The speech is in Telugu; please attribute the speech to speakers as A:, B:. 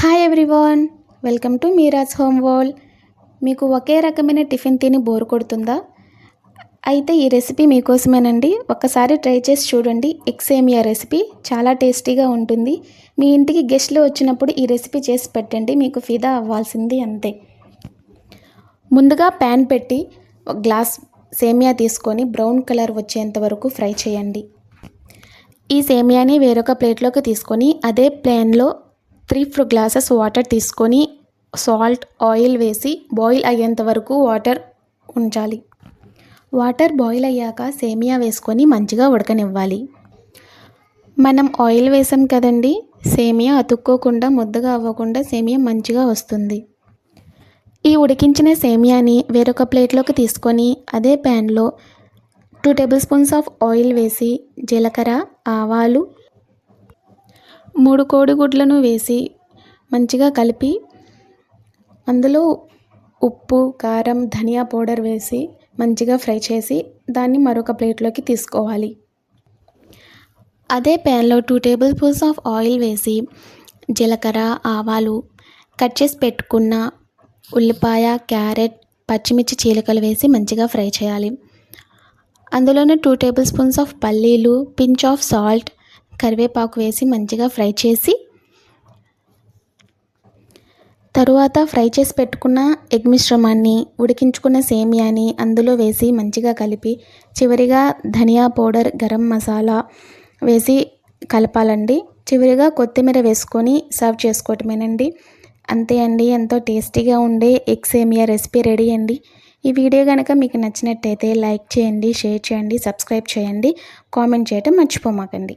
A: Hi everyone, welcome to Miraj home world. మీకు ఒకే రకమైన టిఫిన్ తిని బోర్ కొడుతుందా? అయితే ఈ రెసిపీ మీకోసమేనండి. ఒక్కసారి ట్రై చేసి చూడండి. ఎగ్ సేమియా రెసిపీ చాలా టేస్టీగా ఉంటుంది. మీ ఇంటికి గెస్ట్లు వచ్చినప్పుడు ఈ రెసిపీ చేసి పెట్టండి, మీకు ఫిదా అవ్వాల్సింది అంతే. ముందుగా ప్యాన్ పెట్టి ఒక గ్లాస్ సేమియా తీసుకొని బ్రౌన్ కలర్ వచ్చేంత వరకు ఫ్రై చేయండి. ఈ సేమియాని వేరొక ప్లేట్లోకి తీసుకొని అదే ప్యాన్లో 3-4 గ్లాసెస్ వాటర్ తీసుకొని సాల్ట్, ఆయిల్ వేసి బాయిల్ అయ్యేంత వరకు వాటర్ ఉంచాలి. వాటర్ బాయిల్ అయ్యాక సేమియా వేసుకొని మంచిగా ఉడకనివ్వాలి. మనం ఆయిల్ వేసాం కదండి, సేమియా అతుక్కోకుండా ముద్దగా అవ్వకుండా సేమియా మంచిగా వస్తుంది. ఈ ఉడికించిన సేమియాని వేరొక ప్లేట్లోకి తీసుకొని అదే ప్యాన్లో 2 టేబుల్ స్పూన్స్ ఆఫ్ ఆయిల్ వేసి జీలకర్ర, ఆవాలు, 3 కోడిగుడ్లను వేసి మంచిగా కలిపి అందులో ఉప్పు, కారం, ధనియా పౌడర్ వేసి మంచిగా ఫ్రై చేసి దాన్ని మరొక ప్లేట్లోకి తీసుకోవాలి. అదే ప్యాన్లో 2 టేబుల్ స్పూన్స్ ఆఫ్ ఆయిల్ వేసి జీలకర్ర, ఆవాలు, కట్ చేసి పెట్టుకున్న ఉల్లిపాయ, క్యారెట్, పచ్చిమిర్చి చీలికలు వేసి మంచిగా ఫ్రై చేయాలి. అందులోనే 2 టేబుల్ స్పూన్స్ ఆఫ్ పల్లీలు, పించ్ ఆఫ్ సాల్ట్, కరివేపాకు వేసి మంచిగా ఫ్రై చేసి తరువాత ఫ్రై చేసి పెట్టుకున్న ఎగ్ మిశ్రమాన్ని, ఉడికించుకున్న సేమియాని అందులో వేసి మంచిగా కలిపి చివరిగా ధనియా పౌడర్, గరం మసాలా వేసి కలపాలండి. చివరిగా కొత్తిమీర వేసుకొని సర్వ్ చేసుకోవటమేనండి. అంతే అండి, ఎంతో టేస్టీగా ఉండే ఎగ్ సేమియా రెసిపీ రెడీ అండి. ఈ వీడియో కనుక మీకు నచ్చినట్టయితే లైక్ చేయండి, షేర్ చేయండి, సబ్స్క్రైబ్ చేయండి, కామెంట్ చేయటం మర్చిపోమాకండి.